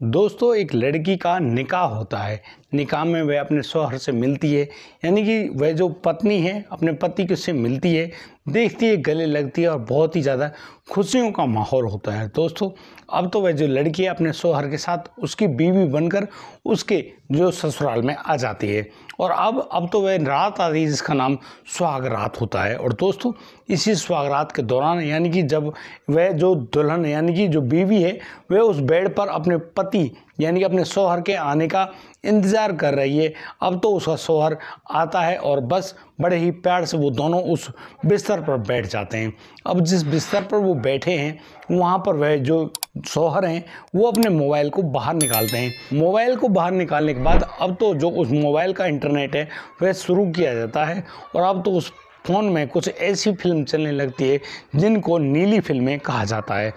दोस्तों, एक लड़की का निकाह होता है। निकाह में वह अपने शौहर से मिलती है, यानी कि वह जो पत्नी है अपने पति के से मिलती है, देखती है, गले लगती है और बहुत ही ज़्यादा खुशियों का माहौल होता है। दोस्तों, अब तो वह जो लड़की है अपने शौहर के साथ उसकी बीवी बनकर उसके जो ससुराल में आ जाती है और अब तो वह रात आ रही है जिसका नाम सुहाग रात होता है। और दोस्तों, इसी सुहाग रात के दौरान यानी कि जब वह जो दुल्हन यानी कि जो बीवी है वह उस बेड पर अपने पति यानी कि अपने शौहर के आने का इंतज़ार कर रही है, अब तो उसका शौहर आता है और बस बड़े ही प्यार से वो दोनों उस बिस्तर पर बैठ जाते हैं। अब जिस बिस्तर पर वो बैठे हैं वहाँ पर वह जो शौहर हैं वो अपने मोबाइल को बाहर निकालते हैं। मोबाइल को बाहर निकालने के बाद अब तो जो उस मोबाइल का इंटरनेट है वह शुरू किया जाता है और अब तो उस फ़ोन में कुछ ऐसी फिल्म चलने लगती है जिनको नीली फिल्में कहा जाता है।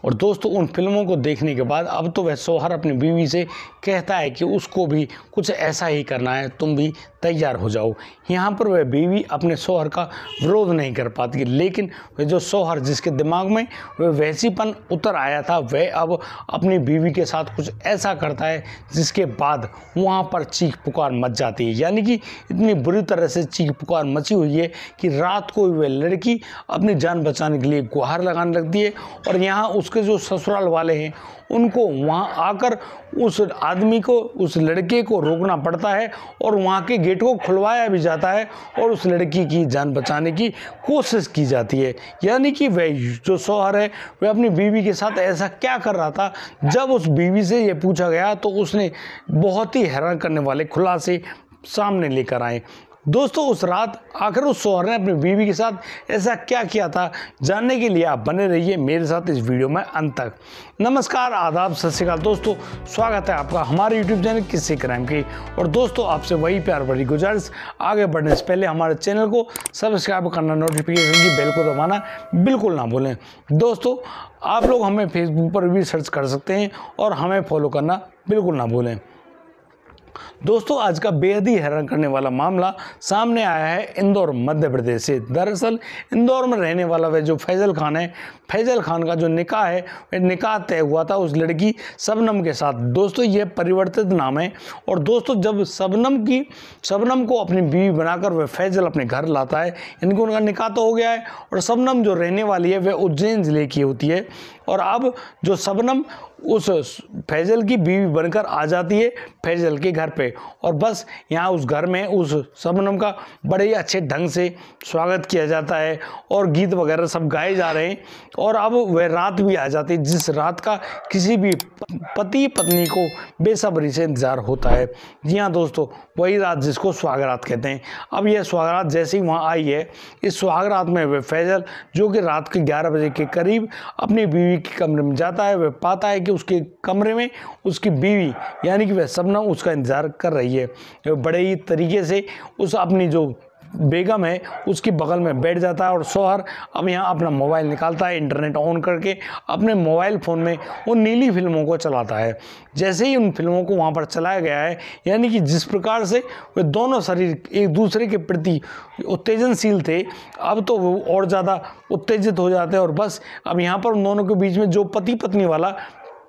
और दोस्तों, उन फिल्मों को देखने के बाद अब तो वह शौहर अपनी बीवी से कहता है कि उसको भी कुछ ऐसा ही करना है, तुम भी तैयार हो जाओ। यहाँ पर वह बीवी अपने शौहर का विरोध नहीं कर पाती, लेकिन वह जो शौहर जिसके दिमाग में वह वैसीपन उतर आया था वह अब अपनी बीवी के साथ कुछ ऐसा करता है जिसके बाद वहाँ पर चीख पुकार मच जाती है। यानी कि इतनी बुरी तरह से चीख पुकार मची हुई है कि रात को वह लड़की अपनी जान बचाने के लिए गुहार लगाने लगती है और यहाँ उसके जो ससुराल वाले हैं उनको वहाँ आकर उस आदमी को, उस लड़के को रोकना पड़ता है और वहाँ के गेट को खुलवाया भी जाता है और उस लड़की की जान बचाने की कोशिश की जाती है। यानी कि वह जो शौहर है वह अपनी बीवी के साथ ऐसा क्या कर रहा था। जब उस बीवी से ये पूछा गया तो उसने बहुत ही हैरान करने वाले खुलासे सामने लेकर आए। दोस्तों, उस रात आखिर उस शौहर ने अपनी बीवी के साथ ऐसा क्या किया था, जानने के लिए आप बने रहिए मेरे साथ इस वीडियो में अंत तक। नमस्कार, आदाब, सत श्री अकाल दोस्तों, स्वागत है आपका हमारे यूट्यूब चैनल किस्से क्राइम की। और दोस्तों, आपसे वही प्यार भरी गुजारिश, आगे बढ़ने से पहले हमारे चैनल को सब्सक्राइब करना, नोटिफिकेशन की बेल को दबाना बिल्कुल ना भूलें। दोस्तों, आप लोग हमें फेसबुक पर भी सर्च कर सकते हैं और हमें फॉलो करना बिल्कुल ना भूलें। दोस्तों, आज का बेहद ही हैरान करने वाला मामला सामने आया है इंदौर मध्य प्रदेश से। दरअसल इंदौर में रहने वाला वह जो फैजल खान है, फैजल खान का जो निकाह है वह निकाह तय हुआ था उस लड़की शबनम के साथ। दोस्तों, यह परिवर्तित नाम है और दोस्तों जब शबनम को अपनी बीवी बनाकर वह फैजल अपने घर लाता है, यानी कि उनका निकाह तो हो गया है और शबनम जो रहने वाली है वह उज्जैन जिले की होती है और अब जो शबनम उस फैजल की बीवी बनकर आ जाती है फैजल के घर पे और बस यहाँ उस घर में उस शबनम का बड़े ही अच्छे ढंग से स्वागत किया जाता है और गीत वगैरह सब गाए जा रहे हैं और अब वह रात भी आ जाती है जिस रात का किसी भी पति पत्नी को बेसब्री से इंतजार होता है। जी हाँ दोस्तों, वही रात जिसको सुहागरात कहते हैं। अब यह सुहागरात जैसे ही वहाँ आई है, इस सुहागरात में वह फैजल जो कि रात के 11 बजे के करीब अपनी बीवी के कमरे में जाता है, वह पाता है कि उसके कमरे में उसकी बीवी यानी कि वह शबनम उसका इंतज़ार कर रही है। बड़े ही तरीके से उस अपनी जो बेगम है उसकी बगल में बैठ जाता है और शौहर अब यहाँ अपना मोबाइल निकालता है, इंटरनेट ऑन करके अपने मोबाइल फ़ोन में उन नीली फिल्मों को चलाता है। जैसे ही उन फिल्मों को वहाँ पर चलाया गया है, यानी कि जिस प्रकार से वे दोनों शरीर एक दूसरे के प्रति उत्तेजनशील थे, अब तो वो और ज़्यादा उत्तेजित हो जाते हैं और बस अब यहाँ पर उन दोनों के बीच में जो पति पत्नी वाला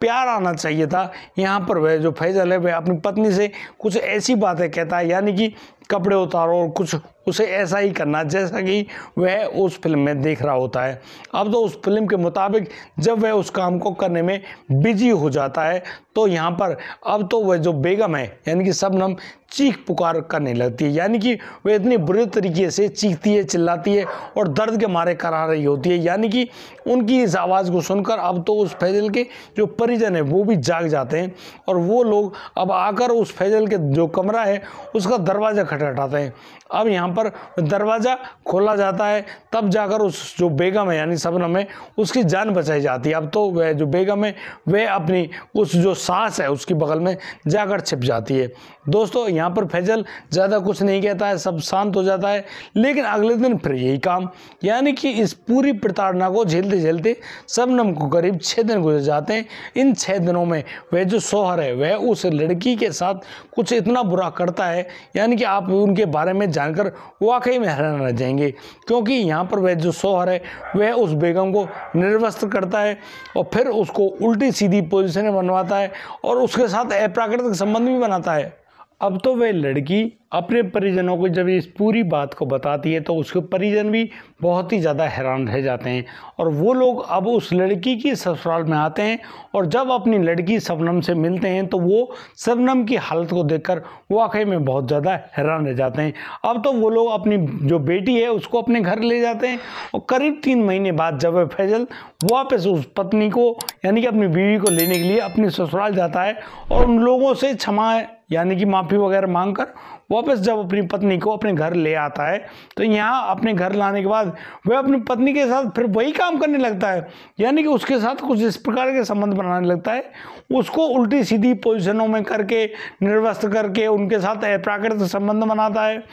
प्यार आना चाहिए था, यहाँ पर वह जो फैजल है वह अपनी पत्नी से कुछ ऐसी बातें कहता है, यानी कि कपड़े उतारो और कुछ उसे ऐसा ही करना जैसा कि वह उस फिल्म में देख रहा होता है। अब तो उस फिल्म के मुताबिक जब वह उस काम को करने में बिजी हो जाता है तो यहाँ पर अब तो वह जो बेगम है यानी कि शबनम चीख पुकार करने लगती है, यानी कि वह इतनी बुरी तरीके से चीखती है, चिल्लाती है और दर्द के मारे करा रही होती है। यानी कि उनकी इस आवाज़ को सुनकर अब तो उस फैजल के जो परिजन है वो भी जाग जाते हैं और वो लोग अब आकर उस फैजल के जो कमरा है उसका दरवाज़ा खटखटाते हैं। अब यहाँ पर दरवाज़ा खोला जाता है, तब जाकर उस जो बेगम है यानी शबनम है उसकी जान बचाई जाती है। अब तो वह जो बेगम है वह अपनी उस जो सास है उसकी बगल में जाकर छिप जाती है। दोस्तों, यहाँ पर फैजल ज़्यादा कुछ नहीं कहता है, सब शांत हो जाता है। लेकिन अगले दिन फिर यही काम, यानी कि इस पूरी प्रताड़ना को झेलते झेलते शबनम को करीब 6 दिन गुजर जाते हैं। इन 6 दिनों में वह जो शौहर है वह उस लड़की के साथ कुछ इतना बुरा करता है, यानी कि आप उनके बारे में जानकर वाकई में हैरान रह जाएंगे, क्योंकि यहाँ पर वह जो शौहर है वह उस बेगम को निर्वस्त्र करता है और फिर उसको उल्टी सीधी पोजीशन में बनवाता है और उसके साथ अप्राकृतिक संबंध भी बनाता है। अब तो वह लड़की अपने परिजनों को जब इस पूरी बात को बताती है तो उसके परिजन भी बहुत ही ज़्यादा हैरान रह जाते हैं और वो लोग अब उस लड़की की ससुराल में आते हैं और जब अपनी लड़की शबनम से मिलते हैं तो वो शबनम की हालत को देखकर वाकई में बहुत ज़्यादा हैरान रह जाते हैं। अब तो वो लोग अपनी जो बेटी है उसको अपने घर ले जाते हैं और करीब 3 महीने बाद जब वह फैजल वापस उस पत्नी को यानी कि अपनी बीवी को लेने के लिए अपनी ससुराल जाता है और उन लोगों से क्षमा यानी कि माफ़ी वगैरह मांगकर वापस जब अपनी पत्नी को अपने घर ले आता है तो यहाँ अपने घर लाने के बाद वह अपनी पत्नी के साथ फिर वही काम करने लगता है, यानी कि उसके साथ कुछ इस प्रकार के संबंध बनाने लगता है, उसको उल्टी सीधी पोजीशनों में करके निर्वस्त्र करके उनके साथ अप्राकृतिक संबंध बनाता है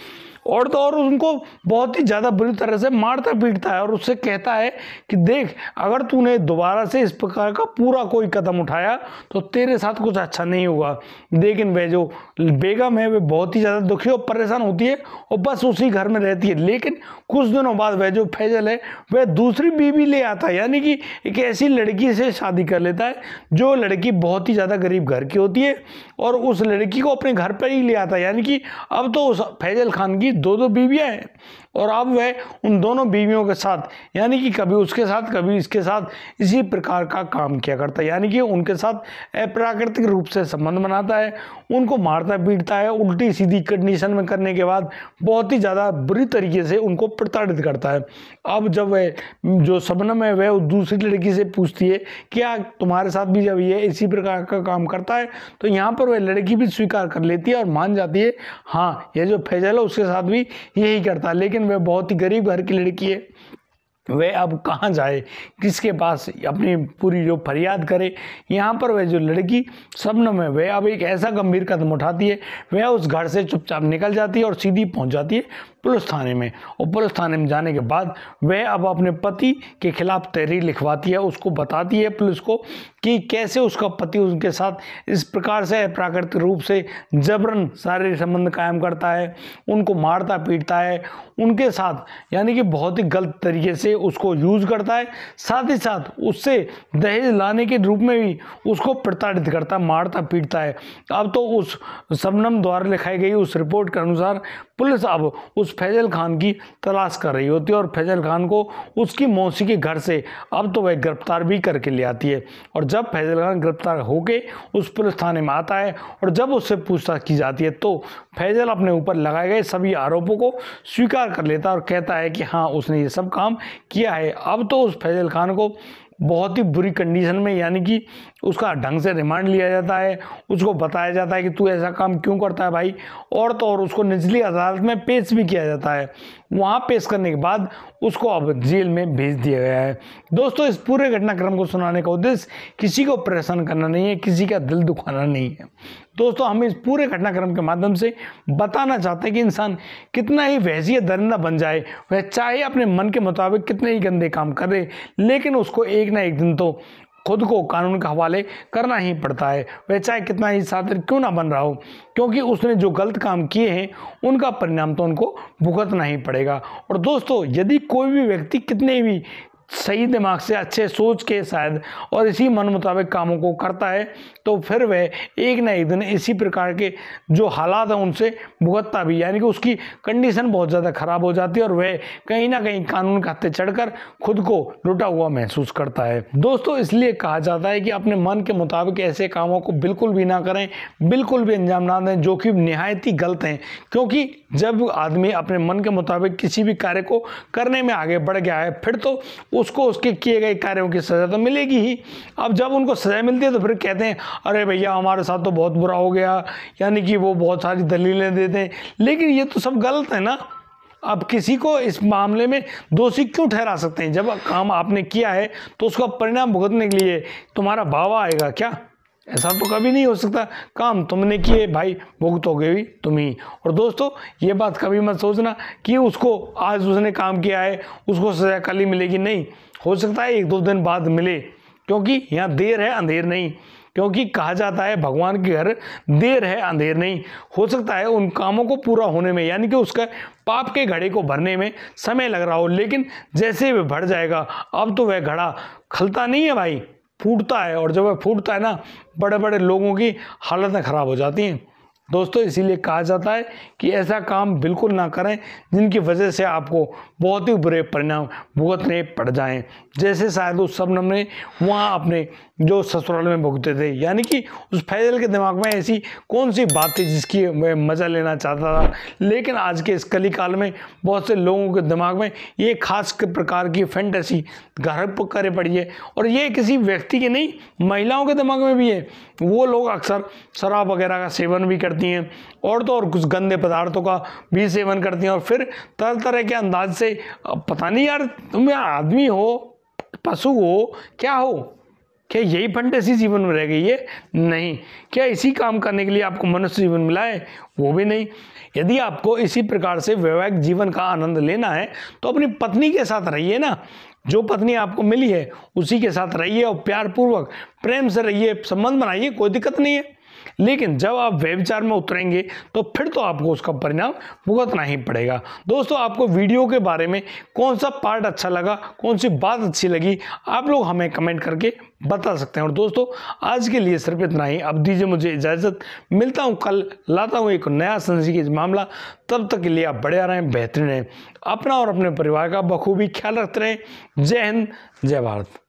और तो और उनको बहुत ही ज़्यादा बुरी तरह से मारता पीटता है और उससे कहता है कि देख, अगर तूने दोबारा से इस प्रकार का पूरा कोई कदम उठाया तो तेरे साथ कुछ अच्छा नहीं होगा। लेकिन वह जो बेगम है वह बहुत ही ज़्यादा दुखी और परेशान होती है और बस उसी घर में रहती है। लेकिन कुछ दिनों बाद वह जो फैजल है वह दूसरी बीवी ले आता है, यानी कि एक ऐसी लड़की से शादी कर लेता है जो लड़की बहुत ही ज़्यादा गरीब घर की होती है और उस लड़की को अपने घर पर ही ले आता है। यानी कि अब तो उस फैजल खान की 2 बीवियां हैं और अब वह उन दोनों बीवियों के साथ यानी कि कभी उसके साथ कभी इसके साथ इसी प्रकार का काम किया करता है, यानी कि उनके साथ अप्राकृतिक रूप से संबंध बनाता है, उनको मारता पीटता है, उल्टी सीधी कंडीशन में करने के बाद बहुत ही ज़्यादा बुरी तरीके से उनको प्रताड़ित करता है। अब जब वह जो शबनम है वह दूसरी लड़की से पूछती है क्या तुम्हारे साथ भी जब ये इसी प्रकार का काम करता है, तो यहाँ पर वह लड़की भी स्वीकार कर लेती है और मान जाती है हाँ ये जो फैजल है उसके साथ भी यही करता है। लेकिन वह बहुत ही गरीब घर की लड़की है, वह अब कहाँ जाए, किसके पास अपनी पूरी जो फरियाद करे। यहाँ पर वह जो लड़की शबनम है वह अब एक ऐसा गंभीर कदम उठाती है, वह उस घर से चुपचाप निकल जाती है और सीधी पहुँच जाती है पुलिस थाने में और पुलिस थाने में जाने के बाद वह अब अपने पति के खिलाफ तहरीर लिखवाती है, उसको बताती है पुलिस को कि कैसे उसका पति उनके साथ इस प्रकार से प्राकृतिक रूप से जबरन शारीरिक संबंध कायम करता है, उनको मारता पीटता है, उनके साथ यानी कि बहुत ही गलत तरीके से उसको यूज़ करता है, साथ ही साथ उससे दहेज लाने के रूप में भी उसको प्रताड़ित करता है, मारता पीटता है। अब तो उस शबनम द्वारा लिखाई गई उस रिपोर्ट के अनुसार पुलिस अब उस फैजल खान की तलाश कर रही होती है और फैजल खान को उसकी मौसी के घर से अब तो वह गिरफ्तार भी करके ले आती है। और जब फैजल खान गिरफ्तार होके उस पुलिस थाने में आता है और जब उससे पूछताछ की जाती है तो फैजल अपने ऊपर लगाए गए सभी आरोपों को स्वीकार कर लेता है और कहता है कि हाँ उसने ये सब काम किया है। अब तो उस फैजल खान को बहुत ही बुरी कंडीशन में यानी कि उसका ढंग से रिमांड लिया जाता है, उसको बताया जाता है कि तू ऐसा काम क्यों करता है भाई, और तो और उसको निचली अदालत में पेश भी किया जाता है। वहाँ पेश करने के बाद उसको अब जेल में भेज दिया गया है। दोस्तों इस पूरे घटनाक्रम को सुनाने का उद्देश्य किसी को परेशान करना नहीं है, किसी का दिल दुखाना नहीं है। दोस्तों हम इस पूरे घटनाक्रम के माध्यम से बताना चाहते हैं कि इंसान कितना ही वहशी या दरिंदा बन जाए, वह चाहे अपने मन के मुताबिक कितने ही गंदे काम करे, लेकिन उसको एक ना एक दिन तो खुद को कानून के हवाले करना ही पड़ता है, वह चाहे कितना ही शातिर क्यों ना बन रहा हो, क्योंकि उसने जो गलत काम किए हैं उनका परिणाम तो उनको भुगतना ही पड़ेगा। और दोस्तों यदि कोई भी व्यक्ति कितने भी सही दिमाग से अच्छे सोच के शायद और इसी मन मुताबिक कामों को करता है तो फिर वह एक ना एक दिन इसी प्रकार के जो हालात हैं उनसे भुगतता भी, यानी कि उसकी कंडीशन बहुत ज़्यादा ख़राब हो जाती है और वह कहीं ना कहीं कानून के हत्थे चढ़कर खुद को लुटा हुआ महसूस करता है। दोस्तों इसलिए कहा जाता है कि अपने मन के मुताबिक ऐसे कामों को बिल्कुल भी ना करें, बिल्कुल भी अंजाम ना दें जो कि निहायत ही गलत हैं, क्योंकि जब आदमी अपने मन के मुताबिक किसी भी कार्य को करने में आगे बढ़ गया है फिर तो उसको उसके किए गए कार्यों की सज़ा तो मिलेगी ही। अब जब उनको सज़ा मिलती है तो फिर कहते हैं अरे भैया हमारे साथ तो बहुत बुरा हो गया, यानी कि वो बहुत सारी दलीलें देते हैं, लेकिन ये तो सब गलत है ना। अब किसी को इस मामले में दोषी क्यों ठहरा सकते हैं? जब काम आपने किया है तो उसका परिणाम भुगतने के लिए तुम्हारा बाबा आएगा क्या? ऐसा तो कभी नहीं हो सकता। काम तुमने किए भाई, भुगतोगे भी तुम ही। और दोस्तों ये बात कभी मत सोचना कि उसको आज उसने काम किया है उसको सज़ा कल ही मिलेगी, नहीं, हो सकता है 1-2 दिन बाद मिले, क्योंकि यहाँ देर है अंधेर नहीं। क्योंकि कहा जाता है भगवान के घर देर है अंधेर नहीं। हो सकता है उन कामों को पूरा होने में, यानी कि उसका पाप के घड़े को भरने में समय लग रहा हो, लेकिन जैसे वह भर जाएगा अब तो वह घड़ा खलता नहीं है भाई, फूटता है। और जब वह फूटता है ना, बड़े बड़े लोगों की हालतें ख़राब हो जाती हैं दोस्तों। इसीलिए कहा जाता है कि ऐसा काम बिल्कुल ना करें जिनकी वजह से आपको बहुत ही बुरे परिणाम भुगतने पड़ जाएं। जैसे शायद उस शबनम ने वहाँ अपने जो ससुराल में भुगते थे, यानी कि उस फैजल के दिमाग में ऐसी कौन सी बात थी जिसकी वह मज़ा लेना चाहता था। लेकिन आज के इस कली काल में बहुत से लोगों के दिमाग में ये खास प्रकार की फैंटेसी घर करे पड़ी है। और ये किसी व्यक्ति के नहीं, महिलाओं के दिमाग में भी है। वो लोग अक्सर शराब वगैरह का सेवन भी करती हैं और तो और कुछ गंदे पदार्थों का भी सेवन करती हैं, और फिर तरह तरह के अंदाज से पता नहीं यार तुम आदमी हो, पशु हो, क्या हो, क्या यही फंटेसी जीवन में रह गई है? नहीं। क्या इसी काम करने के लिए आपको मनुष्य जीवन मिला है? वो भी नहीं। यदि आपको इसी प्रकार से वैवाहिक जीवन का आनंद लेना है तो अपनी पत्नी के साथ रहिए ना। जो पत्नी आपको मिली है उसी के साथ रहिए और प्यार पूर्वक प्रेम से रहिए, संबंध बनाइए, कोई दिक्कत नहीं है। लेकिन जब आप व्यभिचार में उतरेंगे तो फिर तो आपको उसका परिणाम भुगतना ही पड़ेगा। दोस्तों, आपको वीडियो के बारे में कौन सा पार्ट अच्छा लगा, कौन सी बात अच्छी लगी, आप लोग हमें कमेंट करके बता सकते हैं। और दोस्तों, आज के लिए सिर्फ इतना ही। अब दीजिए मुझे इजाज़त, मिलता हूँ कल, लाता हूँ एक नया संजीकी मामला। तब तक के लिए आप बढ़िया रहें, बेहतरीन रहें, अपना और अपने परिवार का बखूबी ख्याल रखते रहें। जय हिंद, जय भारत।